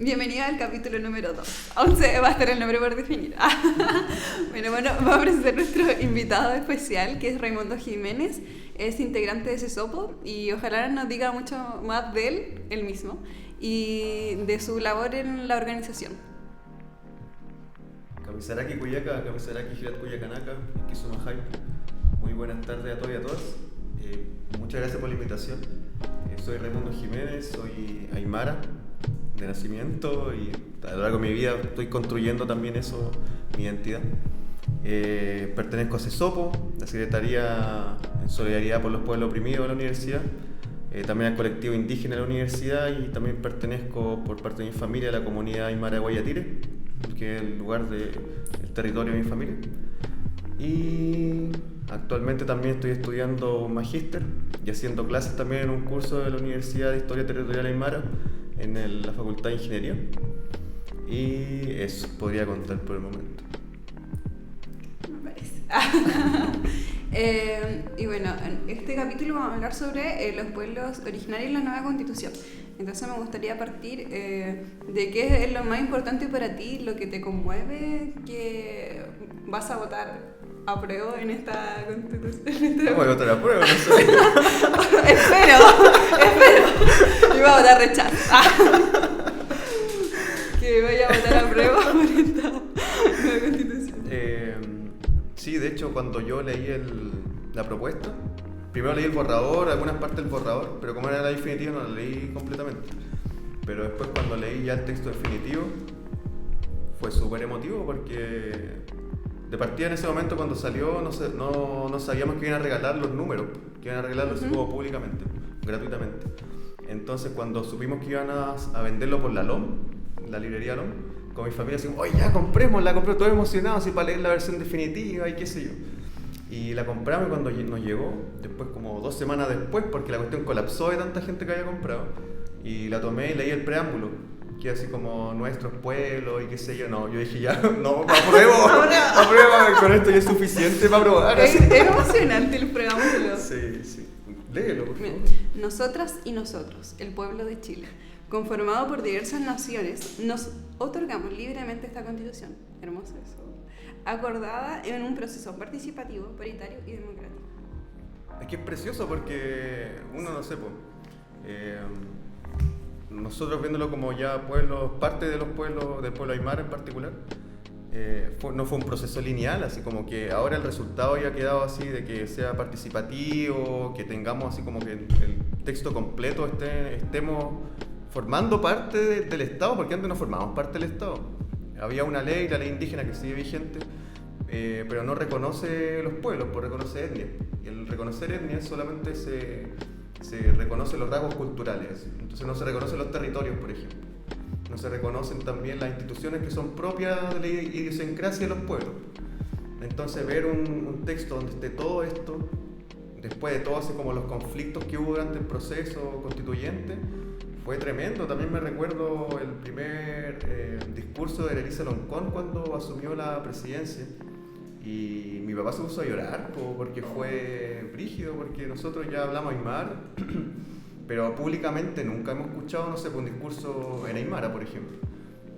Bienvenida al capítulo número 2. Aún va a estar el nombre por definir. Bueno, vamos a presentar nuestro invitado especial, que es Raimundo Jiménez. Es integrante de CESOPO y ojalá nos diga mucho más de él mismo, y de su labor en la organización. Kamisaraki Kuyaka, Kamisaraki Hirat Kuyakanaka, Kisumahai. Muy buenas tardes a todos y a todas. Muchas gracias por la invitación. Soy Raimundo Jiménez, soy aymara de nacimiento y a lo largo de mi vida estoy construyendo también eso, mi identidad. Pertenezco a CESOPO, la Secretaría en Solidaridad por los Pueblos Oprimidos de la universidad, también al colectivo indígena de la universidad, y también pertenezco por parte de mi familia a la comunidad aymara de Guayatire, que es el lugar del territorio de mi familia. Y actualmente también estoy estudiando un magíster y haciendo clases también en un curso de la Universidad de Historia Territorial Aymara en la Facultad de Ingeniería. Y eso podría contar por el momento. Me parece. Y bueno, en este capítulo vamos a hablar sobre los pueblos originarios y la nueva Constitución. Entonces me gustaría partir de qué es lo más importante para ti, lo que te conmueve, que vas a votar apruebo en esta Constitución. Voy a votar apruebo, no sé. espero. Yo voy a votar rechazo. Que vaya a votar apruebo por esta nueva Constitución. Sí, de hecho, cuando yo leí la propuesta, primero leí el borrador, algunas partes del borrador, pero como era la definitiva no la leí completamente. Pero después, cuando leí ya el texto definitivo, fue súper emotivo porque de partida en ese momento cuando salió no sabíamos que iban a regalar los números, que iban a regalarlos como públicamente, gratuitamente. Entonces, cuando supimos que iban a venderlo por la LOM, la librería LOM, con mi familia decimos, oye, ya compré todo emocionado así para leer la versión definitiva y qué sé yo. Y la compramos, y cuando nos llegó, después como 2 semanas después, porque la cuestión colapsó de tanta gente que había comprado, y la tomé y leí el preámbulo, que así como nuestros pueblos y qué sé yo. No, yo dije ya, no, aprueba, con esto ya es suficiente para aprobar. Es emocionante el preámbulo. Sí, léelo por favor. Nosotras y nosotros, el pueblo de Chile, conformado por diversas naciones, nos otorgamos libremente esta Constitución, hermoso eso, acordada en un proceso participativo, paritario y democrático. Es que es precioso porque uno no sé, nosotros viéndolo como ya pueblos, parte de los pueblos, del pueblo aymara en particular, no fue un proceso lineal, así como que ahora el resultado ya ha quedado así de que sea participativo, que tengamos así como que el texto completo estemos formando parte del Estado, porque antes no formábamos parte del Estado. Había una ley, la ley indígena, que sigue vigente, pero no reconoce los pueblos, pues reconoce etnias. Y el reconocer etnias solamente se reconoce los rasgos culturales. Entonces no se reconocen los territorios, por ejemplo. No se reconocen también las instituciones que son propias de la idiosincrasia de los pueblos. Entonces ver un texto donde esté todo esto, después de todo así como los conflictos que hubo durante el proceso constituyente, fue tremendo. También me recuerdo el primer discurso de Elisa Loncón cuando asumió la presidencia, y mi papá se puso a llorar porque fue brígido, porque nosotros ya hablamos aymara, pero públicamente nunca hemos escuchado, no sé, un discurso en aymara, por ejemplo.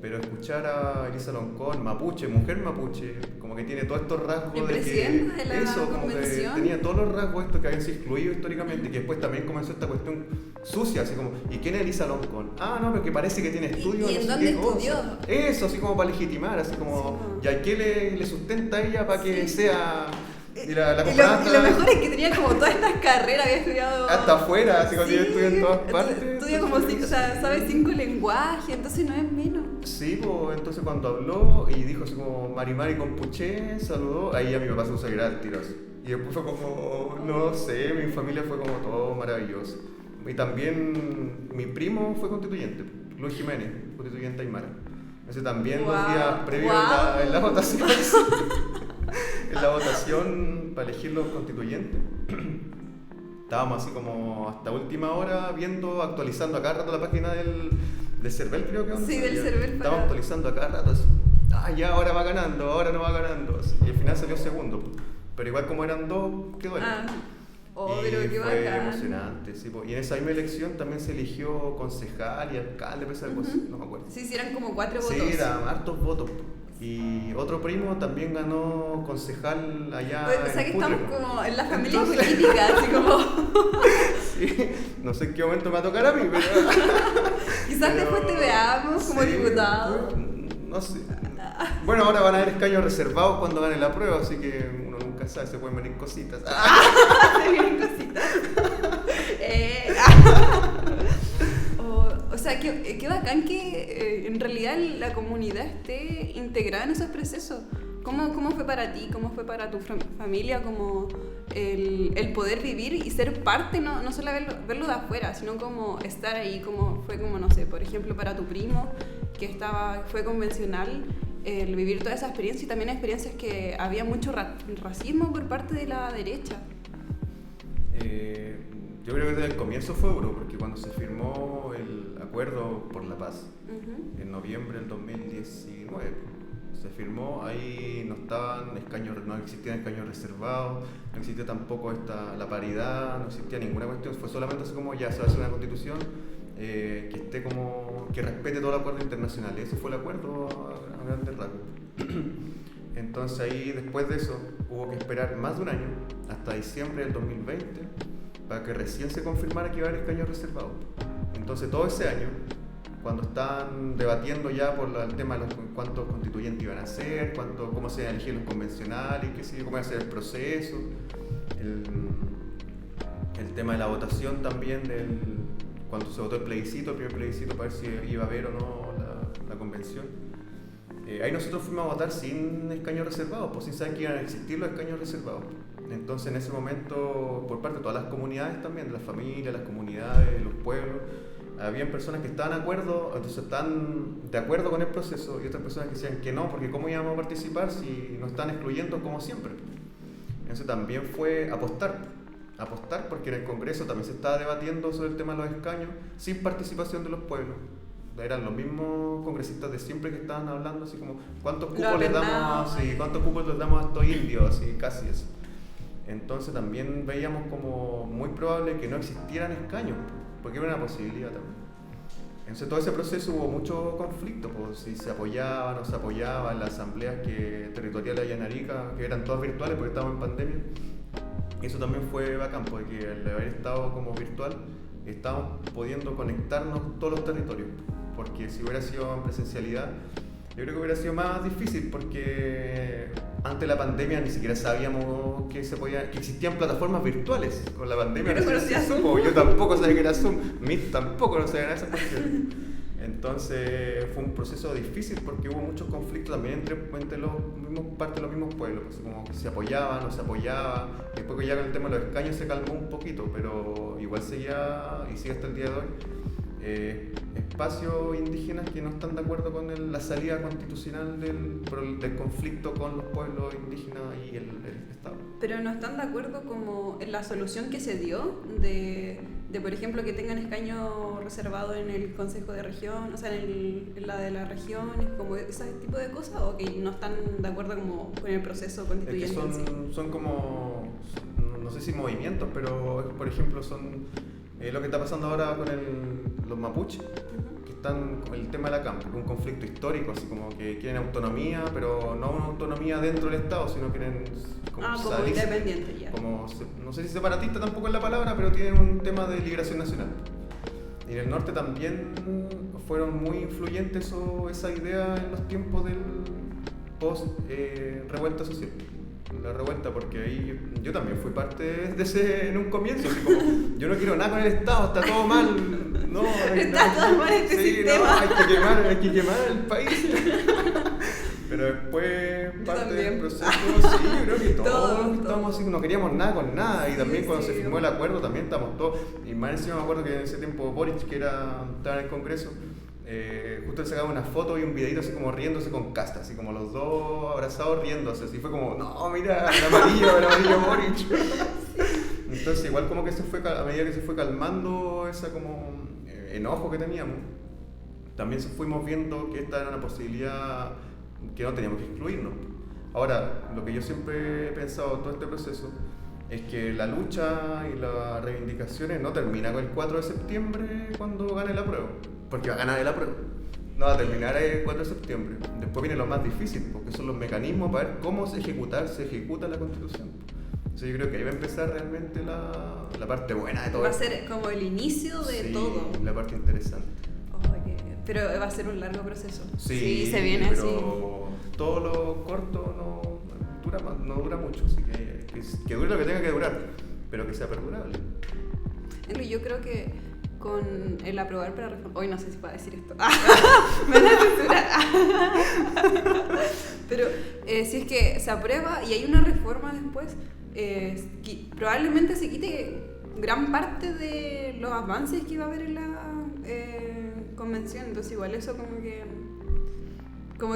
Pero escuchar a Elisa Loncón, mapuche, mujer mapuche, como que tiene todos estos rasgos el de presidente que de la eso, como que convención tenía todos los rasgos estos que habían sido excluidos históricamente, y que después también comenzó esta cuestión sucia, así como, ¿y quién es Elisa Loncón? Ah, no, pero que parece que tiene estudios. ¿Y en no sé dónde qué estudió? cosa. Eso, así como para legitimar, así como, sí, ¿y a qué le sustenta a ella para que sea? Y la y lo mejor es que tenía como todas estas carreras, había estudiado hasta afuera, así como tiene estudios en todas partes. Estudia como sabe 5 lenguajes, entonces no es menos. Sí, pues entonces cuando habló y dijo así como Marimari con Puché, saludó, ahí a mi papá se puso a llorar al tiro así. Y después fue como, no sé, mi familia fue como todo maravilloso. Y también mi primo fue constituyente, Luis Jiménez, constituyente aymara. Ese también los días previos en la votación. En la votación para elegir los constituyentes, estábamos así como hasta última hora viendo, actualizando a cada rato la página del CERVEL, creo que. Sí, del CERVEL. Estábamos actualizando a cada rato así. Ya ahora va ganando, ahora no va ganando. Así. Y al final salió segundo. Pero igual como eran dos, quedó ahí. Oh, pero Y qué fue bacán. emocionante, sí, po. Y en esa misma elección también se eligió concejal y alcalde, pues, algo así, no me acuerdo. Sí, sí, eran como 4 Sí, votos. eran hartos votos, po. Y otro primo también ganó concejal allá O sea que en estamos Putre, po. como en la familia Entonces- política, así como... Sí, no sé en qué momento me va a tocar a mí, pero... Quizás pero- después te veamos como sí, diputado. no sé. Bueno, ahora van a haber escaños reservados cuando gane la prueba, así que uno nunca sabe, se pueden venir cositas. Se vienen cositas. O sea, qué bacán que en realidad la comunidad esté integrada en esos procesos. ¿Cómo fue para ti? ¿Cómo fue para tu familia? Como el poder vivir y ser parte, no solo verlo de afuera, sino como estar ahí, como fue como, no sé, por ejemplo, para tu primo, que fue convencional, el vivir toda esa experiencia y también experiencias que había mucho racismo por parte de la derecha. Yo creo que desde el comienzo fue duro, porque cuando se firmó el acuerdo por la paz, en noviembre del 2019, se firmó, ahí no existían escaños reservados, no existía tampoco la paridad, no existía ninguna cuestión, fue solamente así como ya se va a hacer una constitución que esté como, que respete todo el acuerdo internacional, ese fue el acuerdo a grandes rasgos. Entonces ahí después de eso hubo que esperar más de un año, hasta diciembre del 2020, para que recién se confirmara que iba a haber escaños reservados. Entonces todo ese año, cuando estaban debatiendo ya por el tema de cuántos constituyentes iban a ser, cómo se iban a elegir los convencionales, cómo iba a ser el proceso, el tema de la votación también, cuando se votó el primer plebiscito para ver si iba a haber o no la convención. Ahí nosotros fuimos a votar sin escaños reservados, pues sin saber que iban a existir los escaños reservados. Entonces en ese momento, por parte de todas las comunidades también, de las familias, las comunidades, los pueblos, habían personas que estaban de acuerdo con el proceso y otras personas que decían que no, porque cómo íbamos a participar si nos están excluyendo como siempre. Entonces también fue apostar porque en el Congreso también se estaba debatiendo sobre el tema de los escaños sin participación de los pueblos. Eran los mismos congresistas de siempre que estaban hablando así como cuántos cupos les damos a estos indios, así casi eso. Entonces también veíamos como muy probable que no existieran escaños, porque era una posibilidad también. Entonces todo ese proceso hubo mucho conflicto, pues, si se apoyaba, no se apoyaba, en las asambleas territoriales allá en Arica, que eran todas virtuales porque estábamos en pandemia. Eso también fue bacán, porque al haber estado como virtual, estábamos pudiendo conectarnos todos los territorios, porque si hubiera sido en presencialidad, yo creo que hubiera sido más difícil, porque antes de la pandemia ni siquiera sabíamos que existían plataformas virtuales. Con la pandemia Pero no sé si Zoom. yo tampoco sabía que era Zoom, Meet tampoco no sabía nada de esas cuestiones. Entonces fue un proceso difícil porque hubo muchos conflictos también entre parte de los mismos pueblos, pues, como que se apoyaba, no se apoyaba. Después que ya con el tema de los escaños se calmó un poquito, pero igual seguía y sigue hasta el día de hoy. Espacios indígenas que no están de acuerdo con la salida constitucional del conflicto con los pueblos indígenas y el Estado. Pero no están de acuerdo como en la solución que se dio de por ejemplo, que tengan escaño reservado en el Consejo de Región, o sea, en la de las regiones, como ese tipo de cosas, o que no están de acuerdo como con el proceso constituyente. Es que son como, no sé si movimientos, pero por ejemplo son lo que está pasando ahora con los mapuches, que están con el tema de la CAM, un conflicto histórico, así como que quieren autonomía, pero no una autonomía dentro del Estado, sino quieren como salirse, independiente ya. No sé si separatista tampoco es la palabra, pero tienen un tema de liberación nacional. Y en el norte también fueron muy influyentes esa idea en los tiempos del post-revuelta social. La revuelta, porque ahí yo también fui parte de ese en un comienzo, así como yo no quiero nada con el Estado, está todo mal, no, está todo mal este sistema. No, hay que quemar el país. Pero después parte del proceso, sí, yo creo que todos estábamos así, no queríamos nada con nada, y también cuando se firmó el acuerdo también estábamos todos, y más encima me acuerdo que en ese tiempo Boric, estaba en el Congreso, justo él sacaba una foto y un videito así como riéndose con Casta, así como los dos abrazados riéndose, así fue como, no, mira, el amarillo Boric. Entonces igual como que a medida que se fue calmando esa como enojo que teníamos, también fuimos viendo que esta era una posibilidad que no teníamos que excluirnos. Ahora, lo que yo siempre he pensado en todo este proceso es que la lucha y las reivindicaciones no termina con el 4 de septiembre cuando gane la prueba, porque va a ganar la prueba. No va a terminar el 4 de septiembre. Después viene lo más difícil, porque son los mecanismos para ver cómo se ejecuta la Constitución. Entonces yo creo que ahí va a empezar realmente la parte buena de todo. Va a ser como el inicio de todo. La parte interesante. Pero va a ser un largo proceso. Sí, se viene pero así. todo lo corto no dura mucho, así que dure lo que tenga que durar, pero que sea perdurable. Yo creo que con el aprobar para reformar... Hoy no sé si puedo decir esto. Me van a censurar. Pero si es que se aprueba y hay una reforma después, probablemente se quite gran parte de los avances que iba a haber en la convención. Entonces igual eso como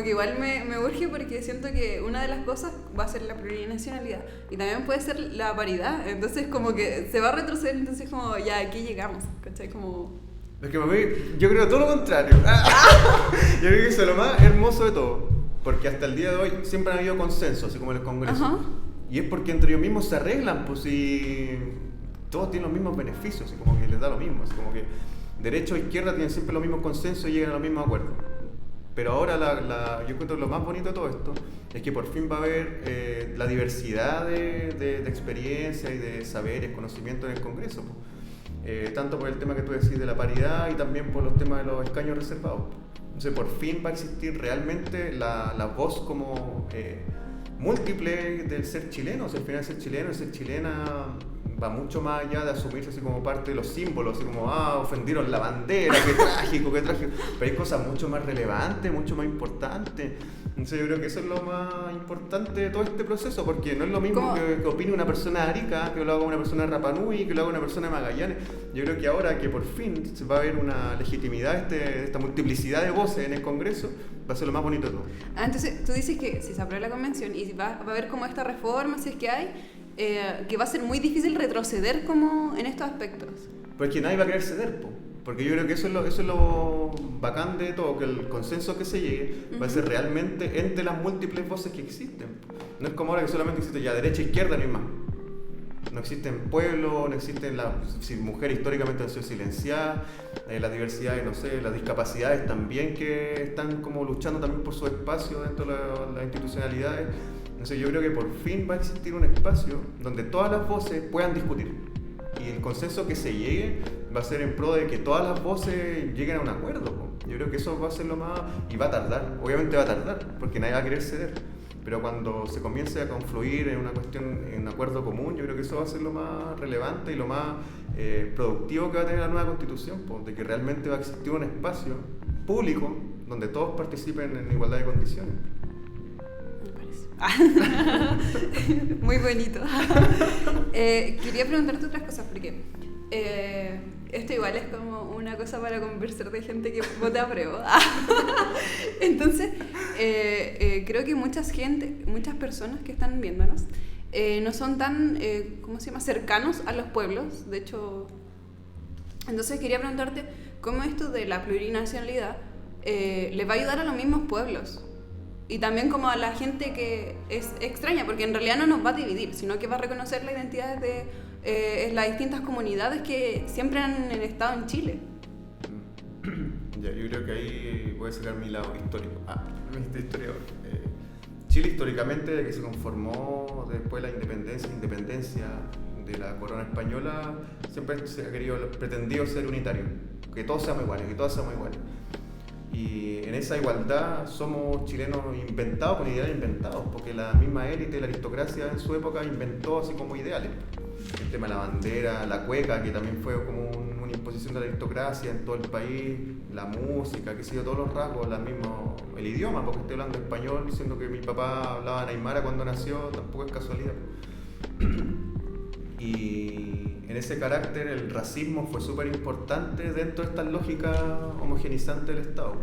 que igual me urge, porque siento que una de las cosas va a ser la plurinacionalidad y también puede ser la paridad. Entonces como que se va a retroceder, entonces como ya aquí llegamos, ¿cachai? Como... Es que yo creo todo lo contrario. Yo creo que eso es lo más hermoso de todo, porque hasta el día de hoy siempre ha habido consenso, así como en el Congreso. Ajá. Y es porque entre ellos mismos se arreglan, pues si todos tienen los mismos beneficios, así como que les da lo mismo, así como que derecha o izquierda tienen siempre los mismos consensos y llegan a los mismos acuerdos. Pero ahora yo encuentro lo más bonito de todo esto es que por fin va a haber la diversidad de experiencias y de saberes, conocimientos en el Congreso. Tanto por el tema que tú decís de la paridad y también por los temas de los escaños reservados. Entonces por fin va a existir realmente la voz como múltiple del ser chileno. O sea, al final ser chileno y ser chilena va mucho más allá de asumirse así como parte de los símbolos, así como, ofendieron la bandera, qué trágico, qué trágico. Pero hay cosas mucho más relevantes, mucho más importantes. Entonces yo creo que eso es lo más importante de todo este proceso, porque no es lo mismo que opine una persona de Arica, que lo haga una persona de Rapa Nui, que lo haga una persona de Magallanes. Yo creo que ahora que por fin se va a ver una legitimidad, esta multiplicidad de voces en el Congreso, va a ser lo más bonito de todo. Entonces tú dices que si se aprueba la convención y va a haber como esta reforma, si es que hay, que va a ser muy difícil retroceder como en estos aspectos. Pues que nadie va a querer ceder, porque yo creo que eso es lo bacán de todo, que el consenso que se llegue va a ser realmente entre las múltiples voces que existen. No es como ahora que solamente existe ya derecha e izquierda, no hay más. No existen pueblos, no existen si mujeres históricamente han sido silenciadas, las diversidades, no sé, las discapacidades también que están como luchando también por su espacio dentro de las institucionalidades. Entonces yo creo que por fin va a existir un espacio donde todas las voces puedan discutir y el consenso que se llegue va a ser en pro de que todas las voces lleguen a un acuerdo. Yo creo que eso va a ser lo más... y va a tardar, obviamente va a tardar, porque nadie va a querer ceder, pero cuando se comience a confluir en una cuestión, en un acuerdo común, yo creo que eso va a ser lo más relevante y lo más productivo que va a tener la nueva Constitución, de que realmente va a existir un espacio público donde todos participen en igualdad de condiciones. Muy bonito. Quería preguntarte otras cosas, porque esto igual es como una cosa para conversar de gente que vota a prueba. Entonces, creo que muchas personas que están viéndonos no son tan, cercanos a los pueblos. De hecho, entonces quería preguntarte cómo esto de la plurinacionalidad les va a ayudar a los mismos pueblos. Y también como a la gente que es extraña, porque en realidad no nos va a dividir, sino que va a reconocer la identidad de las distintas comunidades que siempre han estado en Chile. Ya, yo creo que ahí voy a sacar mi lado histórico. Historiador. Chile históricamente, desde que se conformó después de la independencia de la corona española, siempre se ha pretendido ser unitario, que todos seamos iguales, Y en esa igualdad somos chilenos inventados, con ideales inventados, porque la misma élite, la aristocracia en su época inventó así como ideales. El tema de la bandera, la cueca, que también fue como una imposición de la aristocracia en todo el país, la música, qué sé yo, todos los rasgos, el idioma, porque estoy hablando español, siendo que mi papá hablaba en aymara cuando nació, tampoco es casualidad. Y en ese carácter el racismo fue súper importante dentro de estas lógicas homogenizantes del Estado.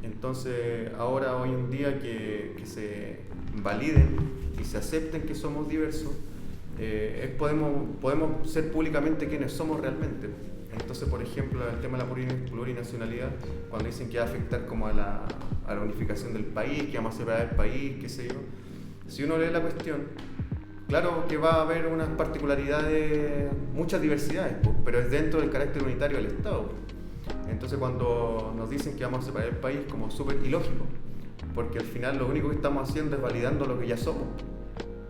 Entonces ahora, hoy en día, que se validen y se acepten que somos diversos, podemos ser públicamente quienes somos realmente. Entonces, por ejemplo, el tema de la plurinacionalidad, cuando dicen que va a afectar como a la unificación del país, que vamos a separar el país, qué sé yo, si uno lee la cuestión, Claro que va a haber unas particularidades, muchas diversidades, pues, pero es dentro del carácter unitario del Estado. Entonces cuando nos dicen que vamos a separar el país, como súper ilógico, porque al final lo único que estamos haciendo es validando lo que ya somos.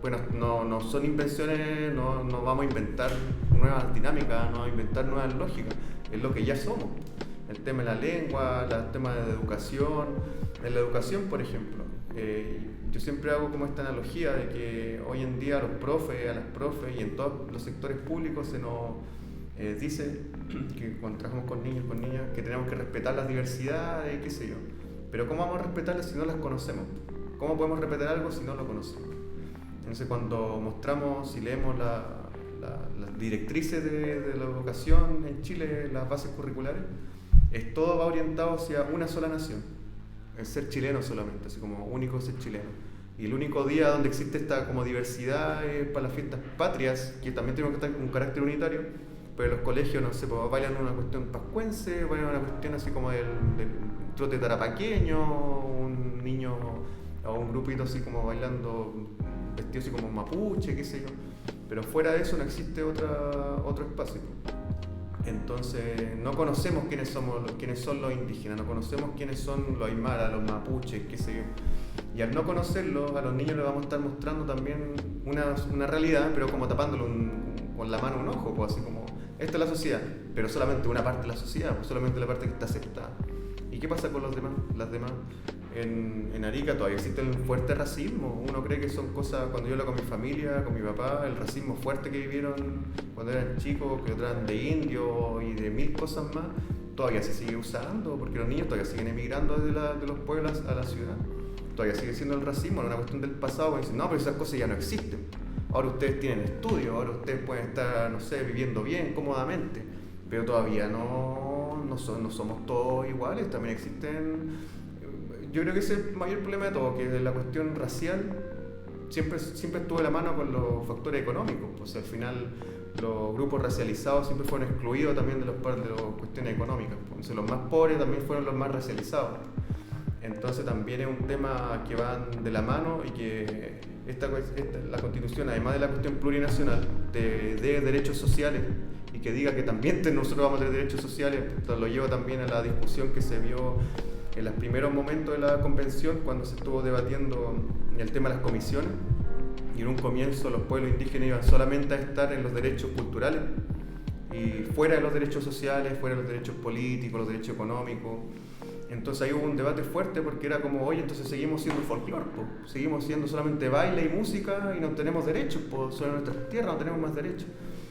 Bueno, no son invenciones, no vamos a inventar nuevas dinámicas, no vamos a inventar nuevas lógicas, es lo que ya somos. El tema de la lengua, el tema de la educación. En la educación, por ejemplo, yo siempre hago como esta analogía de que hoy en día a los profes, a las profes y en todos los sectores públicos se nos dice que cuando trabajamos con niños, con niñas, que tenemos que respetar las diversidades, qué sé yo. Pero ¿cómo vamos a respetarlas si no las conocemos? ¿Cómo podemos respetar algo si no lo conocemos? Entonces cuando mostramos y leemos las directrices de la educación en Chile, las bases curriculares, todo va orientado hacia una sola nación, el ser chileno solamente, así como único ser chileno. Y el único día donde existe esta como diversidad es para las fiestas patrias, que también tenemos que estar con un carácter unitario, pero los colegios, no sé, pues, bailan una cuestión pascuense, bailan una cuestión así como del trote tarapaqueño, un niño o un grupito así como bailando vestido así como mapuche, qué sé yo. Pero fuera de eso no existe otro espacio. Entonces no conocemos quiénes son los indígenas, no conocemos quiénes son los aymaras, los mapuches, qué sé yo. Y al no conocerlos, a los niños les vamos a estar mostrando también una realidad, pero como tapándolo con la mano un ojo, pues así como, esta es la sociedad, pero solamente una parte de la sociedad, pues solamente la parte que está aceptada. ¿Y qué pasa con los demás? Las demás. En Arica todavía existe el fuerte racismo. Uno cree que son cosas, cuando yo hablo con mi familia, con mi papá, el racismo fuerte que vivieron cuando eran chicos, que otros eran de indio y de mil cosas más, todavía se sigue usando, porque los niños todavía siguen emigrando de los pueblos a la ciudad. Todavía sigue siendo el racismo, no es una cuestión del pasado, porque dicen, no, pero esas cosas ya no existen. Ahora ustedes tienen estudios, ahora ustedes pueden estar, no sé, viviendo bien, cómodamente, pero todavía no somos todos iguales, también existen. Yo creo que ese es el mayor problema de todo, que la cuestión racial siempre estuvo de la mano con los factores económicos. Pues al final los grupos racializados siempre fueron excluidos también de las cuestiones económicas. Entonces los más pobres también fueron los más racializados. Entonces también es un tema que van de la mano y que la Constitución, además de la cuestión plurinacional, de derechos sociales y que diga que también nosotros vamos a tener derechos sociales, pues lo llevo también a la discusión que se vio en los primeros momentos de la convención, cuando se estuvo debatiendo el tema de las comisiones, y en un comienzo los pueblos indígenas iban solamente a estar en los derechos culturales y fuera de los derechos sociales, fuera de los derechos políticos, los derechos económicos. Entonces ahí hubo un debate fuerte porque era como, oye, entonces seguimos siendo folclore, seguimos siendo solamente baile y música y no tenemos derechos, sobre nuestras tierras no tenemos más derechos.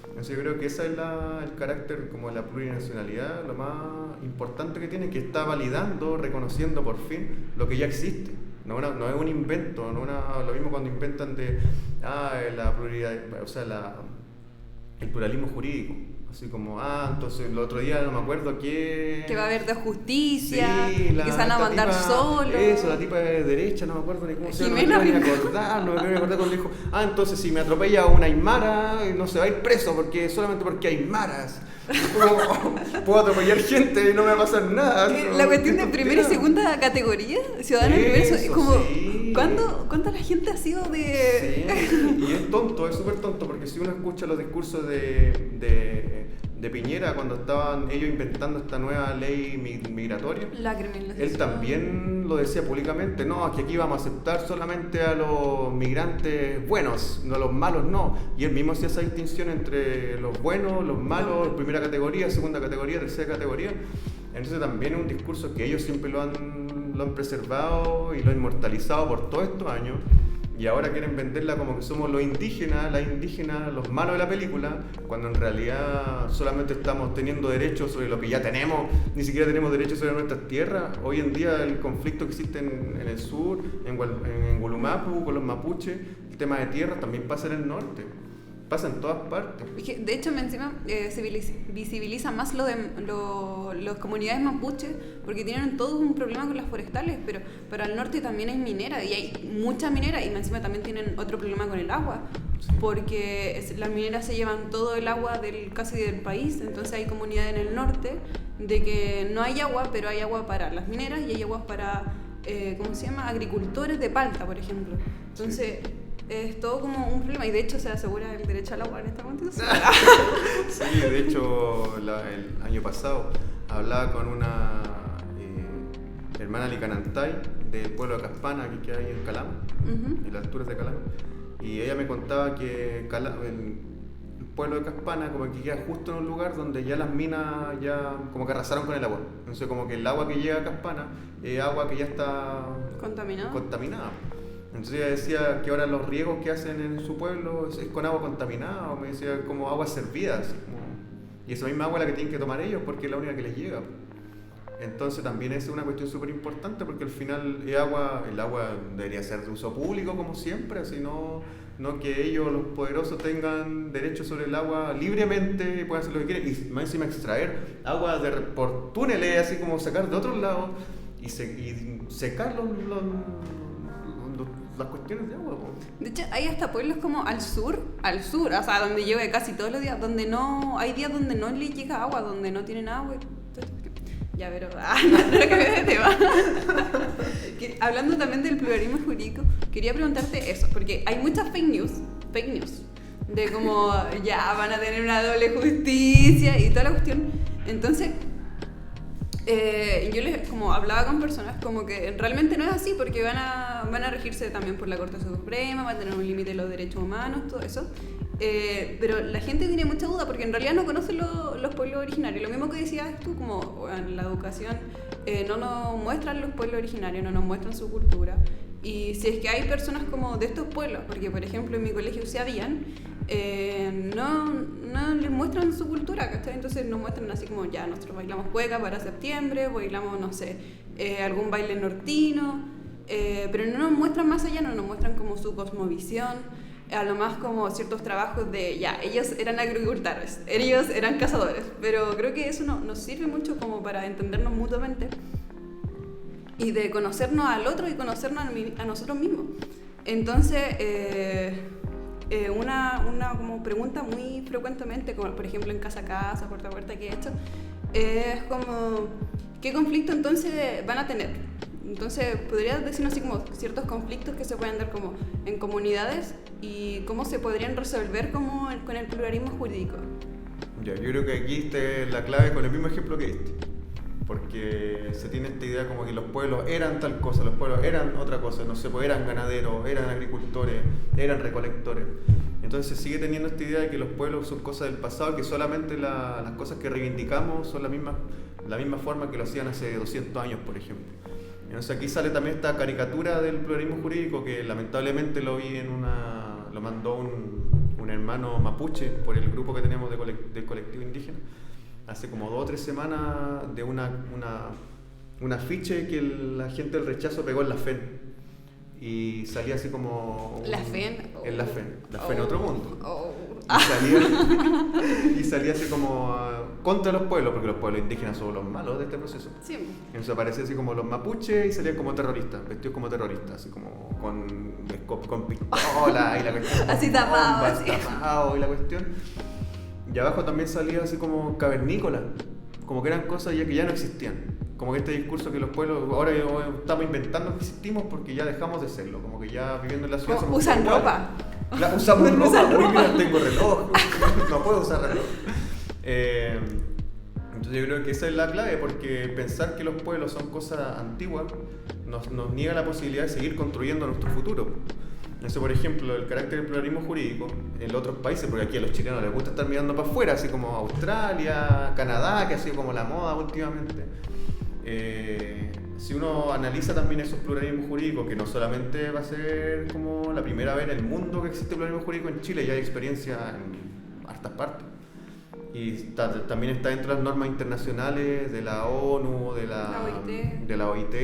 Entonces yo creo que ese es el carácter como de la plurinacionalidad, lo más importante que tiene, que está validando, reconociendo por fin lo que ya existe. No es un invento, lo mismo cuando inventan la pluralidad, o sea, el pluralismo jurídico. Así como, entonces el otro día no me acuerdo que va a haber de justicia, sí, que se van a mandar solos. Eso, la tipa de derecha, no me acuerdo ni cómo se llama. No me voy a acordar cuando dijo, entonces si me atropella una aymara, no se va a ir preso solamente porque hay aymaras. Puedo atropellar gente y no me va a pasar nada. La cuestión de primera y segunda categoría, ciudadanos de primera, es como, sí. ¿Cuánta la gente ha sido de...? Sí, y es tonto, es súper tonto, porque si uno escucha los discursos de Piñera cuando estaban ellos inventando esta nueva ley migratoria, él también lo decía públicamente, no, que aquí vamos a aceptar solamente a los migrantes buenos, no a los malos no, y él mismo hacía esa distinción entre los buenos, los malos, primera categoría, segunda categoría, tercera categoría. Entonces también es un discurso que ellos siempre lo han preservado y lo han inmortalizado por todos estos años. Y ahora quieren venderla como que somos los indígenas, las indígenas, los malos de la película, cuando en realidad solamente estamos teniendo derechos sobre lo que ya tenemos, ni siquiera tenemos derechos sobre nuestras tierras. Hoy en día el conflicto que existe en el sur, en Gulumapu, con los mapuches, el tema de tierra también pasa en el norte. Pasa en todas partes. De hecho, encima se visibiliza más las comunidades mapuches porque tienen todos un problema con las forestales, pero al norte también hay minera y hay mucha minera y encima también tienen otro problema con el agua, sí. Porque las mineras se llevan todo el agua casi del país, entonces hay comunidades en el norte de que no hay agua, pero hay agua para las mineras y hay agua para, agricultores de palta, por ejemplo. Entonces... Sí. es todo como un problema y de hecho se asegura el derecho al agua en esta constitución. Sí, de hecho el año pasado hablaba con una hermana licanantay del pueblo de Caspana, que queda ahí en Calama, en las alturas de Calama, y ella me contaba que el pueblo de Caspana como que queda justo en un lugar donde ya las minas ya como que arrasaron con el agua. Entonces como que el agua que llega a Caspana es agua que ya está contaminada. Entonces ella decía que ahora los riegos que hacen en su pueblo es con agua contaminada, o me decía como aguas servidas, y esa misma agua es la que tienen que tomar ellos porque es la única que les llega. Entonces también es una cuestión súper importante porque al final el agua debería ser de uso público como siempre, así no que ellos, los poderosos, tengan derecho sobre el agua libremente y puedan hacer lo que quieren, y más encima extraer agua por túneles, así como sacar de otros lados y secar las cuestiones de agua. De hecho, hay hasta pueblos como al sur, o sea, donde llueve casi todos los días, donde no, hay días donde no les llega agua, donde no tienen agua. Ya, pero no cambié de tema. Hablando también del pluralismo jurídico, quería preguntarte eso, porque hay muchas fake news, de como ya van a tener una doble justicia y toda la cuestión. Entonces, yo les como hablaba con personas como que realmente no es así, porque van a regirse también por la Corte Suprema, van a tener un límite de los derechos humanos, todo eso. Pero la gente tiene mucha duda porque en realidad no conocen los pueblos originarios. Lo mismo que decías tú, como en la educación no nos muestran los pueblos originarios, no nos muestran su cultura. Y si es que hay personas como de estos pueblos, porque por ejemplo en mi colegio sí habían, no les muestran su cultura, ¿cachai? Entonces nos muestran así como ya, nosotros bailamos cueca para septiembre, bailamos, no sé, algún baile nortino, pero no nos muestran más allá, no nos muestran como su cosmovisión. A lo más como ciertos trabajos de, ya, ellos eran agricultores, ellos eran cazadores, pero creo que eso nos sirve mucho como para entendernos mutuamente y de conocernos al otro y conocernos a nosotros mismos. Entonces, una como pregunta muy frecuentemente, como por ejemplo en casa a casa, puerta a puerta que he hecho, es como, ¿qué conflicto entonces van a tener? Entonces, ¿podrías decirnos así como ciertos conflictos que se pueden dar como en comunidades y cómo se podrían resolver como con el pluralismo jurídico? Ya, yo creo que aquí está la clave con el mismo ejemplo que diste, porque se tiene esta idea como que los pueblos eran tal cosa, los pueblos eran otra cosa, no sé, pues eran ganaderos, eran agricultores, eran recolectores. Entonces se sigue teniendo esta idea de que los pueblos son cosas del pasado, que solamente las cosas que reivindicamos son la misma forma que lo hacían hace 200 años, por ejemplo. Entonces aquí sale también esta caricatura del pluralismo jurídico que lamentablemente lo mandó un hermano mapuche por el grupo que tenemos del colectivo indígena hace como 2 o 3 semanas, de un afiche que la gente del rechazo pegó en la FEN y salía así como ¿La FEN? En la FEN, otro mundo. Y salía así como contra los pueblos, porque los pueblos indígenas son los malos de este proceso. Sí. Entonces aparecía así como los mapuches y salían como terroristas, vestidos como terroristas, así como con pistola y la cuestión. Así tapado, tapado y la cuestión. Y abajo también salía así como cavernícola, como que eran cosas ya que ya no existían. Como que este discurso que los pueblos ahora estamos inventando que existimos porque ya dejamos de serlo, como que ya viviendo en la ciudad somos usan ropa. Usamos ropa, mira, tengo reloj, no puedo usar reloj. Entonces yo creo que esa es la clave, porque pensar que los pueblos son cosas antiguas nos niega la posibilidad de seguir construyendo nuestro futuro. Eso, por ejemplo, el carácter del pluralismo jurídico en otros países, porque aquí a los chilenos les gusta estar mirando para afuera, así como Australia, Canadá, que ha sido como la moda últimamente. Si uno analiza también esos pluralismos jurídicos, que no solamente va a ser como la primera vez en el mundo que existe pluralismo jurídico en Chile, ya hay experiencia en hartas partes. Y también está dentro de las normas internacionales de la ONU, de la OIT.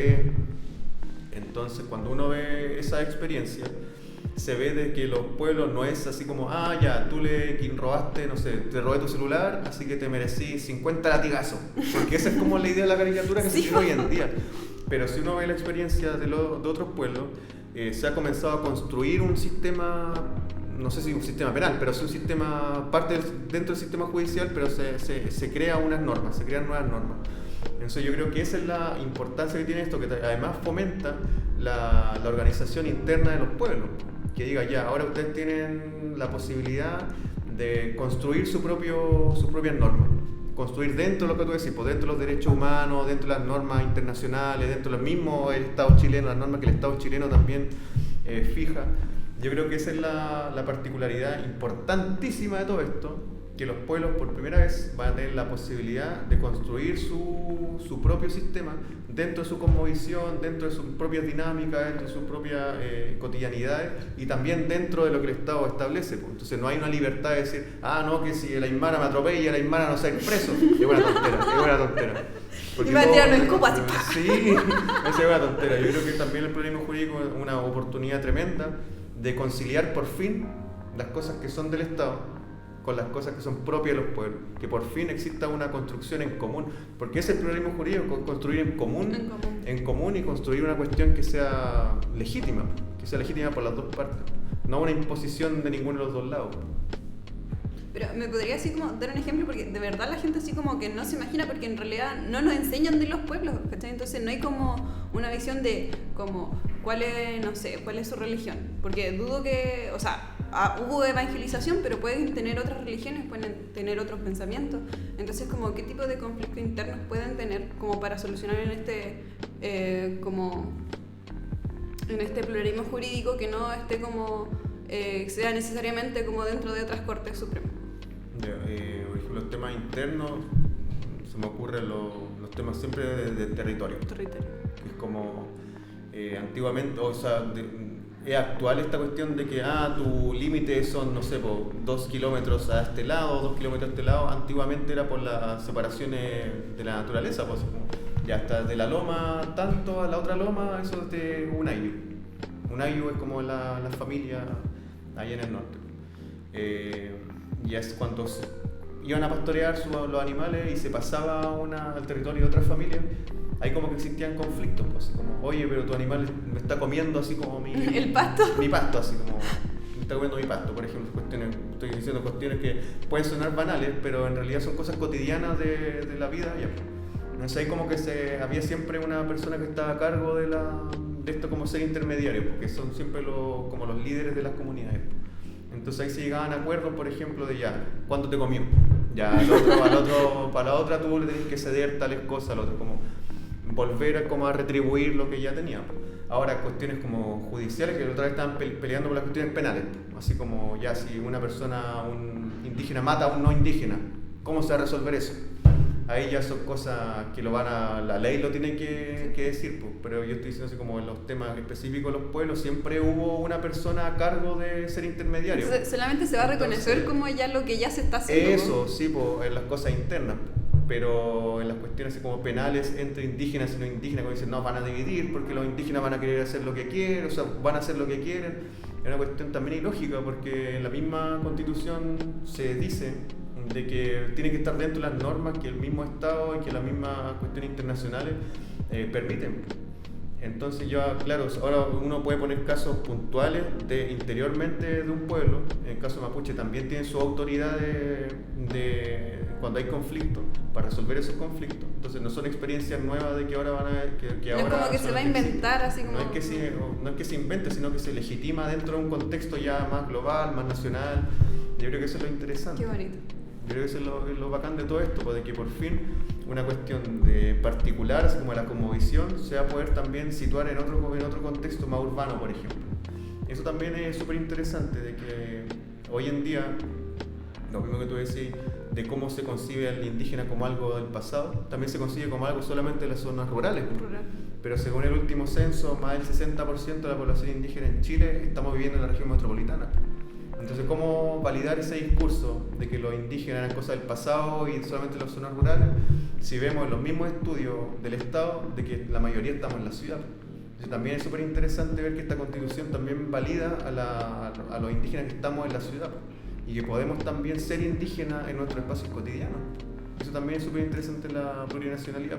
Entonces, cuando uno ve esa experiencia, se ve de que los pueblos no es así como, ya, tú robaste, no sé, te robé tu celular, así que te merecí 50 latigazos. Porque esa es como la idea de la caricatura que se tiene hoy en día. Pero si uno ve la experiencia de otros pueblos, se ha comenzado a construir un sistema, no sé si un sistema penal, pero sí un sistema, dentro del sistema judicial, pero se crean nuevas normas. Entonces yo creo que esa es la importancia que tiene esto, que además fomenta la organización interna de los pueblos, que diga ya, ahora ustedes tienen la posibilidad de construir sus propias normas, construir dentro de lo que tú decís, pues dentro de los derechos humanos, dentro de las normas internacionales, dentro de los mismos el Estado chileno, las normas que el Estado chileno también fija. Yo creo que esa es la particularidad importantísima de todo esto, que los pueblos por primera vez van a tener la posibilidad de construir su propio sistema dentro de su cosmovisión, dentro de sus propias dinámicas, dentro de sus propias cotidianidades y también dentro de lo que el Estado establece. Pues. Entonces no hay una libertad de decir, no, que si el aymara me atropella, el aymara no se va preso. Es una tontera. Porque y me tiraron en copa, así. Sí, esa es una tontera. Yo creo que también el pluralismo jurídico es una oportunidad tremenda de conciliar por fin las cosas que son del Estado con las cosas que son propias de los pueblos, que por fin exista una construcción en común, porque ese es el pluralismo jurídico, construir en común y construir una cuestión que sea legítima por las dos partes, no una imposición de ninguno de los dos lados. Pero me podría así como dar un ejemplo, porque de verdad la gente así como que no se imagina, porque en realidad no nos enseñan de los pueblos, ¿cachai? Entonces no hay como una visión de como cuál es su religión, porque dudo que, o sea, hubo evangelización, pero pueden tener otras religiones, pueden tener otros pensamientos. Entonces, como qué tipo de conflictos internos pueden tener como para solucionar en este pluralismo jurídico que no esté como sea necesariamente como dentro de otras cortes supremas. Por ejemplo, los temas internos, se me ocurren los temas siempre de territorio. Es como antiguamente, o sea, es actual esta cuestión de que tu límite son, no sé, 2 kilómetros a este lado, 2 kilómetros a este lado. Antiguamente era por las separaciones de la naturaleza, pues ya hasta de la loma tanto a la otra loma, eso es de un ayllu. Un ayllu es como la familia allá en el norte. Y es cuando iban a pastorear los animales y se pasaba al territorio de otra familia, ahí como que existían conflictos, pues, así como, oye, pero tu animal me está comiendo así como ¿El pasto? Mi pasto, así como, me está comiendo mi pasto, por ejemplo. Estoy diciendo cuestiones que pueden sonar banales, pero en realidad son cosas cotidianas de la vida. Ya. Entonces ahí como que había siempre una persona que estaba a cargo de esto como ser intermediario, porque son siempre como los líderes de las comunidades. Entonces ahí se llegaban a acuerdos, por ejemplo, de ¿cuánto te comió? Ya, para la otra tú le tenés que ceder tales cosas, al otro como volver a retribuir lo que ya tenía. Ahora cuestiones como judiciales, que la otra vez estaban peleando por las cuestiones penales, así como si una persona, un indígena mata a un no indígena, ¿cómo se va a resolver eso? Ahí ya son cosas que la ley lo tiene que decir, pues. Pero yo estoy diciendo así como en los temas específicos de los pueblos siempre hubo una persona a cargo de ser intermediario. Solamente se va a reconocer como ya lo que ya se está haciendo. Eso, sí, pues, en las cosas internas. Pero en las cuestiones así como penales entre indígenas y no indígenas, cuando dicen no, van a dividir porque los indígenas van a querer hacer lo que quieren, o sea, van a hacer lo que quieren, es una cuestión también ilógica porque en la misma Constitución se dice de que tiene que estar dentro de las normas que el mismo Estado y que las mismas cuestiones internacionales permiten. Entonces claro, ahora uno puede poner casos puntuales interiormente de un pueblo. En el caso de Mapuche también tienen su autoridad de cuando hay conflictos, para resolver esos conflictos. Entonces no son experiencias nuevas de que ahora van a... Que no ahora es como que se va a inventar así como... No es que se invente, sino que se legitima dentro de un contexto ya más global, más nacional. Yo creo que eso es lo interesante. Qué bonito. Yo creo que eso es lo bacán de todo esto, pues, de que por fin una cuestión de particular, así como la cosmovisión, se va a poder también situar en otro contexto más urbano, por ejemplo. Eso también es súper interesante, de que hoy en día, lo mismo que tú decís, de cómo se concibe al indígena como algo del pasado, también se concibe como algo solamente de las zonas rurales. Pero según el último censo, más del 60% de la población indígena en Chile estamos viviendo en la región metropolitana. Entonces, ¿cómo validar ese discurso de que los indígenas eran cosas del pasado y solamente las zonas rurales? Si vemos en los mismos estudios del Estado de que la mayoría estamos en la ciudad. Entonces, también es súper interesante ver que esta Constitución también valida a los indígenas que estamos en la ciudad y que podemos también ser indígenas en nuestros espacios cotidianos. Eso también es súper interesante en la plurinacionalidad,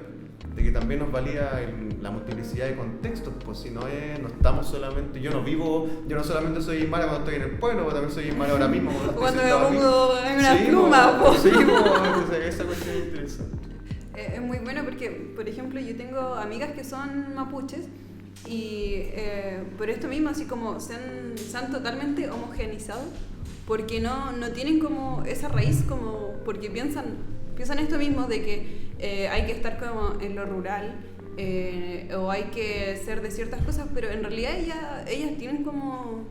de que también nos valida la multiplicidad de contextos, pues si no estamos solamente, yo no solamente soy aymara cuando estoy en el pueblo, pero también soy aymara ahora mismo. Cuando me pongo en una pluma, pues. Sí, pues, esa cuestión es interesante. Es muy bueno porque, por ejemplo, yo tengo amigas que son mapuches Y por esto mismo, así como se han totalmente homogeneizado, porque no tienen como esa raíz, como porque piensan esto mismo de que hay que estar como en lo rural, o hay que ser de ciertas cosas, pero en realidad ellas tienen como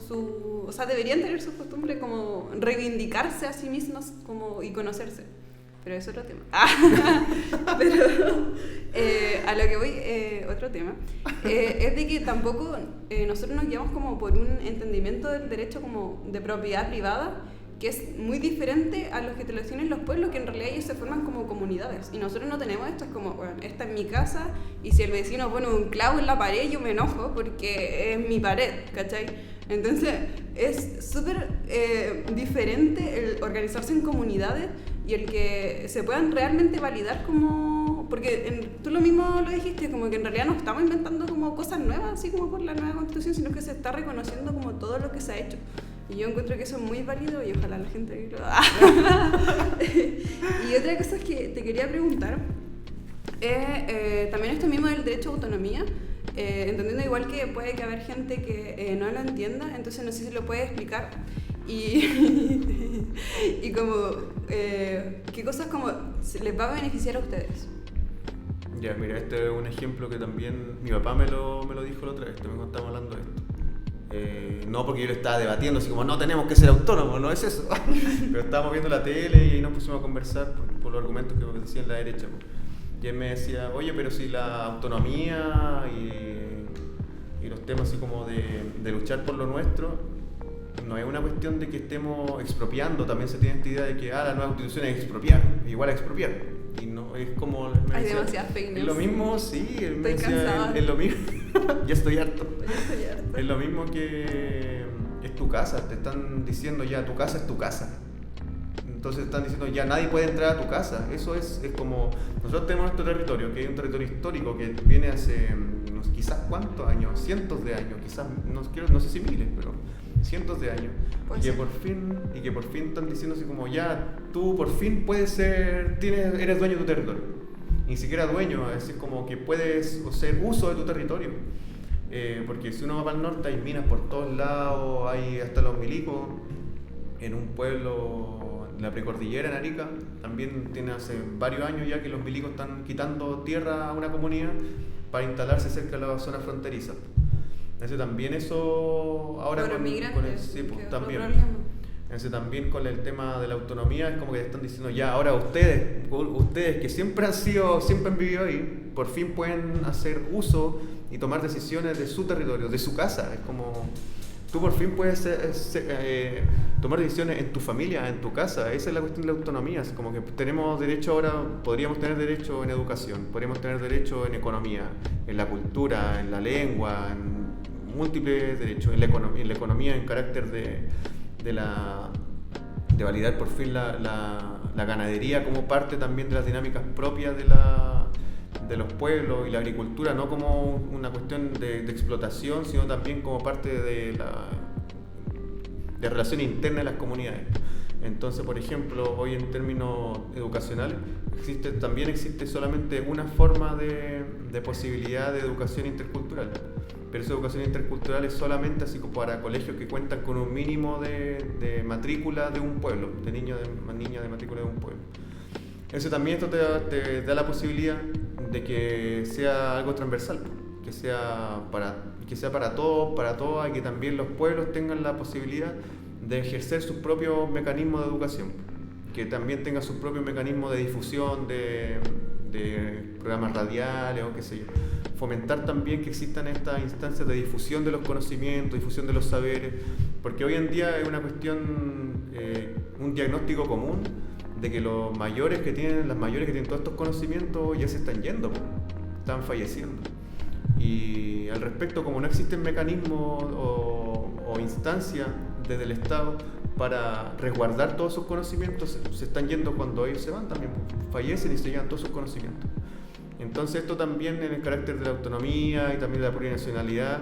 o sea, deberían tener su costumbre como reivindicarse a sí mismas como, y conocerse. Pero es otro tema. Pero a lo que voy, otro tema, es de que tampoco nosotros nos guiamos como por un entendimiento del derecho como de propiedad privada, que es muy diferente a los que te lo tienen los pueblos, que en realidad ellos se forman como comunidades. Y nosotros no tenemos esto, es como, bueno, esta es mi casa, y si el vecino pone un clavo en la pared, yo me enojo porque es mi pared, ¿cachai? Entonces es súper diferente el organizarse en comunidades y el que se puedan realmente validar como... Porque tú lo mismo lo dijiste, como que en realidad no estamos inventando como cosas nuevas, así como por la nueva constitución, sino que se está reconociendo como todo lo que se ha hecho. Y yo encuentro que eso es muy válido y ojalá la gente lo haga. Y otra cosa que te quería preguntar es también esto mismo del derecho a autonomía, entendiendo igual que puede que haber gente que no lo entienda, entonces no sé si lo puedes explicar. Y como, ¿qué cosas como les va a beneficiar a ustedes? Ya, mira, este es un ejemplo que también mi papá me lo dijo la otra vez, también cuando estábamos hablando de esto. No porque yo lo estaba debatiendo, así como no tenemos que ser autónomos, no es eso. Pero estábamos viendo la tele y ahí nos pusimos a conversar por los argumentos que decían la derecha. Y él me decía, oye, pero si la autonomía y los temas así como de luchar por lo nuestro, no es una cuestión de que estemos expropiando, también se tiene esta idea de que la nueva constitución es expropiar, igual a expropiar. Y no, es como... Hay demasiadas fake news. Es lo mismo, sí, él me Estoy decía, cansada. es lo mismo, ya estoy harto. Estoy harta. Es lo mismo que es tu casa, te están diciendo ya tu casa es tu casa. Entonces están diciendo ya nadie puede entrar a tu casa. Eso es como, nosotros tenemos nuestro territorio, que es un territorio histórico que viene hace quizás cuántos años, cientos de años, quizás, no sé si miles, pero cientos de años. Pues Y que por fin están diciendo así como ya tú por fin puedes ser, eres dueño de tu territorio. Ni siquiera dueño, es decir, como que puedes hacer uso de tu territorio. Porque si uno va para el norte hay minas por todos lados, hay hasta los milicos. En un pueblo, en la precordillera en Arica, también tiene hace varios años ya que los milicos están quitando tierra a una comunidad para instalarse cerca de la zona fronteriza. También eso ahora Por migrantes, sí, pues, que también. otro problema. También con el tema de la autonomía es como que están diciendo ya ahora ustedes que siempre han vivido ahí, por fin pueden hacer uso y tomar decisiones de su territorio, de su casa. Es como tú por fin puedes tomar decisiones en tu familia, en tu casa. Esa es la cuestión de la autonomía. Es como que tenemos derecho ahora, podríamos tener derecho en educación, podríamos tener derecho en economía, en la cultura, en la lengua, en múltiples derechos, en la economía en carácter de validar por fin la ganadería como parte también de las dinámicas propias de los pueblos, y la agricultura no como una cuestión de explotación, sino también como parte de relación interna de las comunidades. Entonces, por ejemplo, hoy en términos educacionales también existe solamente una forma de posibilidad de educación intercultural, pero esa educación intercultural es solamente así como para colegios que cuentan con un mínimo de matrícula de un pueblo, de niñas de matrícula de un pueblo. Eso también esto te da la posibilidad de que sea algo transversal, que sea para todos, para todas, y que también los pueblos tengan la posibilidad de ejercer sus propios mecanismos de educación, que también tengan sus propios mecanismos de difusión de programas radiales o qué sé yo. Fomentar también que existan estas instancias de difusión de los conocimientos, difusión de los saberes, porque hoy en día es una cuestión, un diagnóstico común de que las mayores que tienen todos estos conocimientos ya se están yendo, están falleciendo. Y al respecto, como no existen mecanismos o instancias desde el Estado para resguardar todos sus conocimientos, se están yendo cuando ellos se van también, fallecen y se llevan todos sus conocimientos. Entonces esto también en el carácter de la autonomía y también de la plurinacionalidad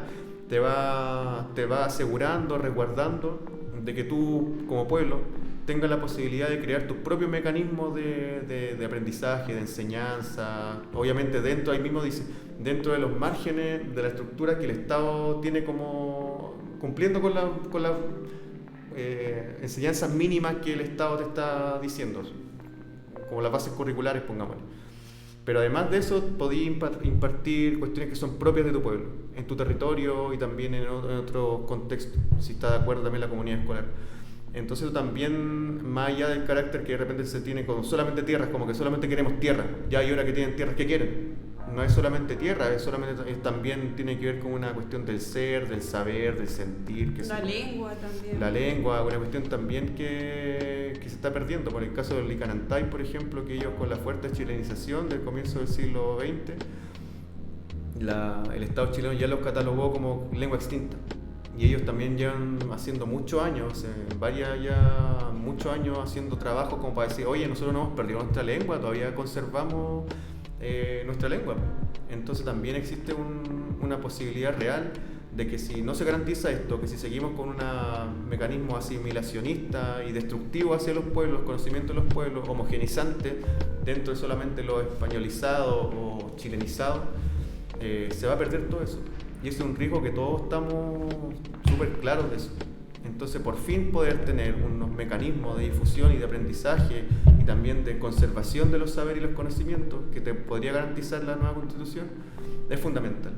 te va asegurando, resguardando de que tú como pueblo tengas la posibilidad de crear tus propios mecanismos de aprendizaje, de enseñanza, obviamente ahí mismo dice, dentro de los márgenes de la estructura que el Estado tiene como cumpliendo con las enseñanzas mínimas que el Estado te está diciendo, como las bases curriculares, pongámosle. Pero además de eso, podías impartir cuestiones que son propias de tu pueblo, en tu territorio y también en otro contexto, si está de acuerdo también la comunidad escolar. Entonces también, más allá del carácter que de repente se tiene con solamente tierras, como que solamente queremos tierra, ya hay ahora que tienen tierras, ¿qué quieren? No es solamente tierra, también tiene que ver con una cuestión del ser, del saber, del sentir. La lengua también. La lengua, una cuestión también que se está perdiendo. Por el caso del Licanantay, por ejemplo, que ellos con la fuerte chilenización del comienzo del siglo XX, el Estado chileno ya los catalogó como lengua extinta. Y ellos también llevan haciendo muchos años haciendo trabajo como para decir, oye, nosotros no hemos perdido nuestra lengua, todavía conservamos nuestra lengua. Entonces también existe una posibilidad real de que si no se garantiza esto, que si seguimos con un mecanismo asimilacionista y destructivo hacia los pueblos, conocimiento de los pueblos, homogenizante dentro de solamente lo españolizado o chilenizado, se va a perder todo eso. Y ese es un riesgo que todos estamos súper claros de eso. Entonces, por fin poder tener unos mecanismos de difusión y de aprendizaje y también de conservación de los saberes y los conocimientos que te podría garantizar la nueva Constitución es fundamental.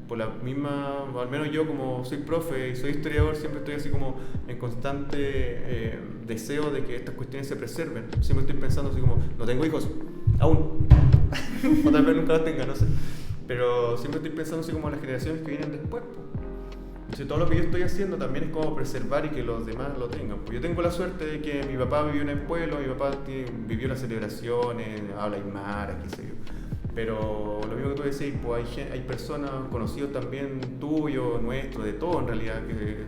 Por la misma, al menos yo como soy profe y soy historiador, siempre estoy así como en constante deseo de que estas cuestiones se preserven. Siempre estoy pensando así como, no tengo hijos, aún, o tal vez nunca los tenga, no sé. Pero siempre estoy pensando así como en las generaciones que vienen después. Entonces todo lo que yo estoy haciendo también es como preservar y que los demás lo tengan. Pues yo tengo la suerte de que mi papá vivió en el pueblo, mi papá vivió las celebraciones, habla aymara, qué sé yo. Pero lo mismo que tú decís, pues hay personas, conocidos también tuyos, nuestros, de todo en realidad, que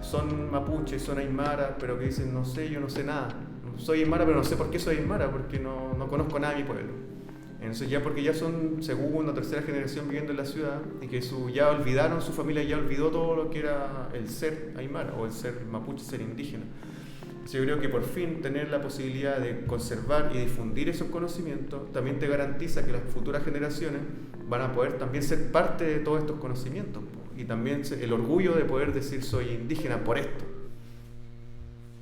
son mapuches, son aymaras, pero que dicen, no sé, yo no sé nada. Soy aymara, pero no sé por qué soy aymara, porque no conozco nada de mi pueblo. Entonces porque ya son segunda o tercera generación viviendo en la ciudad y que ya olvidaron, su familia ya olvidó todo lo que era el ser aymara o el ser mapuche, ser indígena. Entonces yo creo que por fin tener la posibilidad de conservar y difundir esos conocimientos también te garantiza que las futuras generaciones van a poder también ser parte de todos estos conocimientos y también el orgullo de poder decir soy indígena por esto.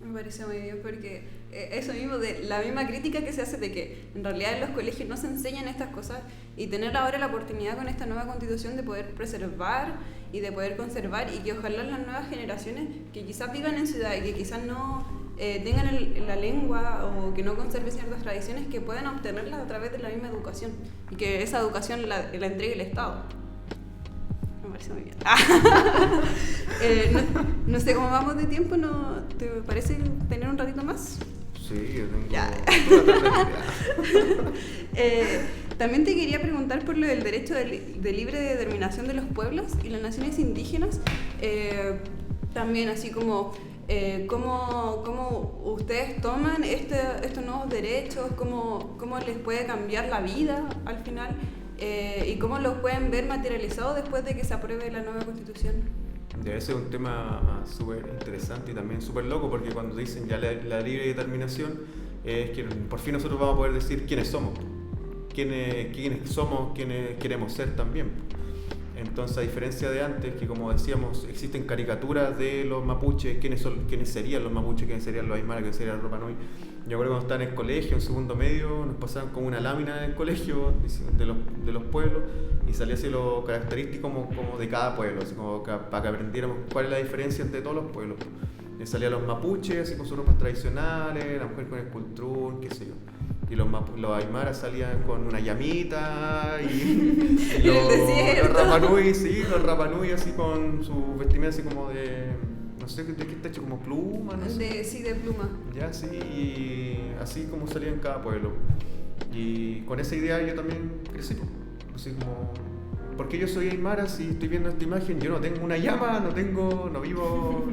Me parece muy bien porque eso mismo, de la misma crítica que se hace de que en realidad en los colegios no se enseñan estas cosas y tener ahora la oportunidad con esta nueva constitución de poder preservar y de poder conservar y que ojalá las nuevas generaciones que quizás vivan en ciudad y que quizás no tengan la lengua o que no conserven ciertas tradiciones que puedan obtenerlas a través de la misma educación y que esa educación la entregue el Estado. Me parece muy bien. No sé cómo vamos de tiempo, ¿no? ¿Te parece tener un ratito más? Sí, yo tengo ya. También te quería preguntar por lo del derecho de libre determinación de los pueblos y las naciones indígenas. También así como cómo ustedes toman estos nuevos derechos, cómo les puede cambiar la vida al final. Y cómo los pueden ver materializados después de que se apruebe la nueva Constitución. Debe ser un tema súper interesante y también súper loco, porque cuando dicen ya la libre determinación, es que por fin nosotros vamos a poder decir quiénes somos, quiénes somos, quiénes queremos ser también. Entonces, a diferencia de antes, que como decíamos, existen caricaturas de los mapuches, quiénes serían los mapuches, quiénes serían los aymaras, quiénes serían los Rapa Nui. Yo recuerdo cuando estaba en el colegio, en segundo medio, nos pasaban como una lámina en el colegio de los pueblos y salía así lo característico como de cada pueblo, así como para que aprendiéramos cuál es la diferencia entre todos los pueblos. Y salían los mapuches así con sus ropas tradicionales, la mujer con el cultrún, qué sé yo. Y los aymaras salían con una llamita y los Rapa Nui, sí, los Rapa Nui así con su vestimenta así como de, no sé de qué está hecho, como pluma, no sé. Sí, de pluma. Ya, sí, y así como salía en cada pueblo. Y con esa idea yo también crecí, así como, ¿por qué yo soy aymara si estoy viendo esta imagen? Yo no tengo una llama, no vivo...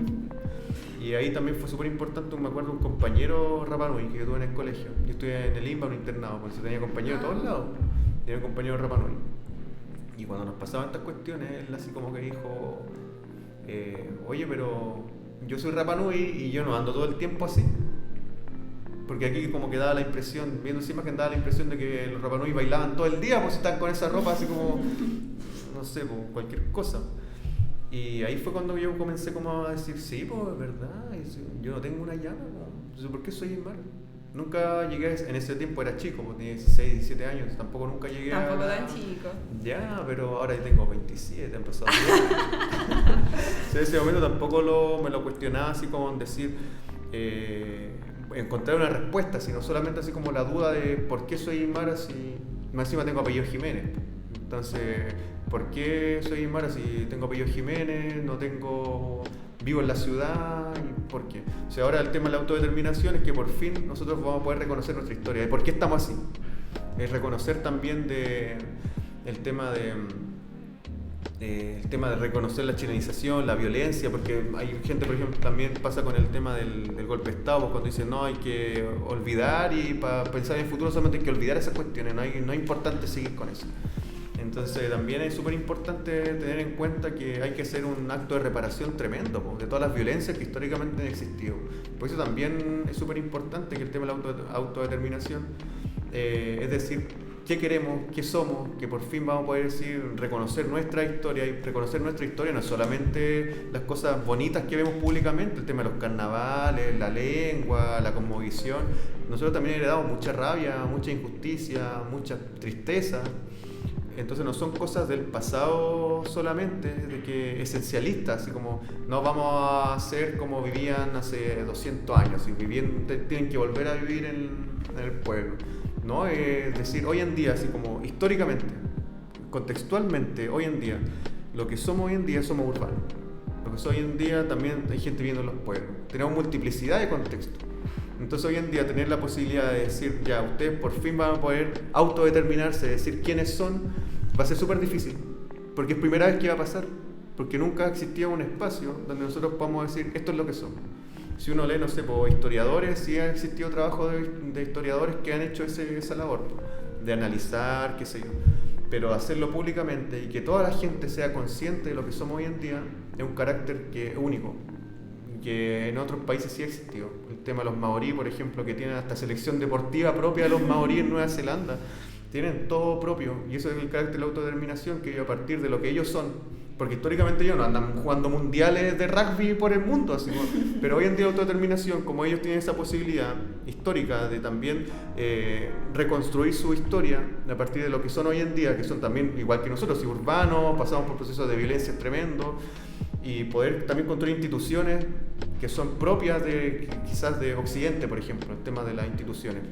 Y ahí también fue súper importante, me acuerdo, un compañero Rapa Nui que yo tuve en el colegio. Yo estuve en el IMBA, un internado, por eso tenía compañeros de todos lados. Tenía un compañero Rapa Nui. Y cuando nos pasaban estas cuestiones, él así como que dijo, oye, pero yo soy Rapa Nui y yo no ando todo el tiempo así. porque aquí como que daba la impresión, viendo esa imagen daba la impresión de que los Rapa Nui bailaban todo el día, pues están con esa ropa así como, no sé, pues, cualquier cosa. Y ahí fue cuando yo comencé como a decir, sí, pues es verdad, yo no tengo una llama, entonces ¿por qué soy Aymara? Nunca llegué, en ese tiempo era chico, pues tenía 16, 17 años, tampoco nunca llegué tampoco tan chico. Ya, pero ahora tengo 27, han pasado 10. En ese momento tampoco me lo cuestionaba así como en decir, encontrar una respuesta, sino solamente así como la duda de por qué soy Aymara si más encima tengo apellido Jiménez. Entonces, ¿por qué soy Aymara si tengo apellido Jiménez, vivo en la ciudad? ¿Y por qué? O sea, ahora el tema de la autodeterminación es que por fin nosotros vamos a poder reconocer nuestra historia, de por qué estamos así. Es reconocer también el tema de reconocer la chilenización, la violencia, porque hay gente, por ejemplo, también pasa con el tema del golpe de Estado, cuando dicen no, hay que olvidar y para pensar en el futuro solamente hay que olvidar esas cuestiones, no es importante seguir con eso. Entonces también es súper importante tener en cuenta que hay que hacer un acto de reparación tremendo de todas las violencias que históricamente han existido. Por eso también es súper importante que el tema de la autodeterminación, es decir, qué queremos, qué somos, que por fin vamos a poder reconocer nuestra historia, y reconocer nuestra historia no es solamente las cosas bonitas que vemos públicamente, el tema de los carnavales, la lengua, la cosmovisión. Nosotros también heredamos mucha rabia, mucha injusticia, mucha tristeza. Entonces no son cosas del pasado solamente, de que esencialistas, así como no vamos a ser como vivían hace 200 años, y tienen que volver a vivir en el pueblo. ¿No? Es decir, hoy en día, así como históricamente, contextualmente, hoy en día, lo que somos hoy en día somos urbanos. Lo que somos hoy en día también hay gente viviendo en los pueblos. Tenemos multiplicidad de contextos. Entonces hoy en día tener la posibilidad de decir, ya, ustedes por fin van a poder autodeterminarse, decir quiénes son, va a ser súper difícil. Porque es primera vez que va a pasar. Porque nunca existía un espacio donde nosotros podamos decir, esto es lo que somos. Si uno lee, no sé, por historiadores, sí ha existido trabajo de historiadores que han hecho esa labor, de analizar, qué sé yo. Pero hacerlo públicamente y que toda la gente sea consciente de lo que somos hoy en día es un carácter que es único, que en otros países sí ha existido. El tema de los maorí, por ejemplo, que tienen hasta selección deportiva propia de los maorí en Nueva Zelanda, tienen todo propio, y eso es el carácter de la autodeterminación, que a partir de lo que ellos son. Porque históricamente ellos no andan jugando mundiales de rugby por el mundo, así como, pero hoy en día la autodeterminación, como ellos tienen esa posibilidad histórica de también reconstruir su historia a partir de lo que son hoy en día, que son también igual que nosotros, y urbanos, pasamos por procesos de violencia tremendos, y poder también construir instituciones que son propias quizás de Occidente, por ejemplo, el tema de las instituciones.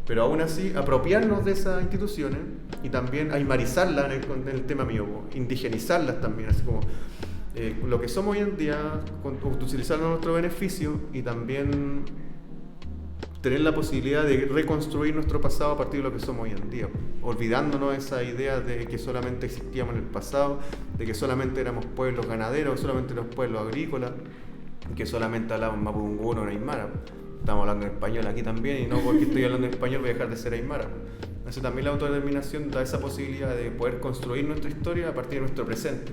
Pero aún así, apropiarnos de esas instituciones y también aymarizarlas en el tema mío, indigenizarlas también, así como lo que somos hoy en día, utilizarlo a nuestro beneficio y también tener la posibilidad de reconstruir nuestro pasado a partir de lo que somos hoy en día, olvidándonos esa idea de que solamente existíamos en el pasado, de que solamente éramos pueblos ganaderos, que solamente éramos pueblos agrícolas, que solamente hablábamos mapudungun o aymara. Estamos hablando en español aquí también, y no porque estoy hablando en español voy a dejar de ser aymara. Así también la autodeterminación da esa posibilidad de poder construir nuestra historia a partir de nuestro presente,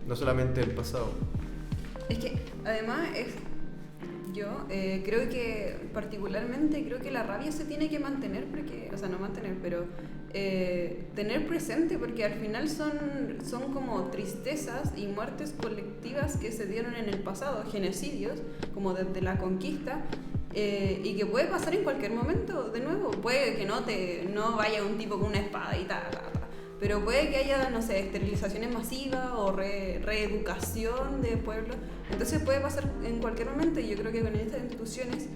no solamente del pasado. Es que además yo creo que particularmente creo que la rabia se tiene que mantener, porque, o sea, no mantener, pero tener presente, porque al final son como tristezas y muertes colectivas que se dieron en el pasado, genocidios, como desde la conquista. Y que puede pasar en cualquier momento, de nuevo, puede que no vaya un tipo con una espada y tal, pero puede que haya, no sé, esterilizaciones masivas o reeducación de pueblos, entonces puede pasar en cualquier momento, y yo creo que con estas instituciones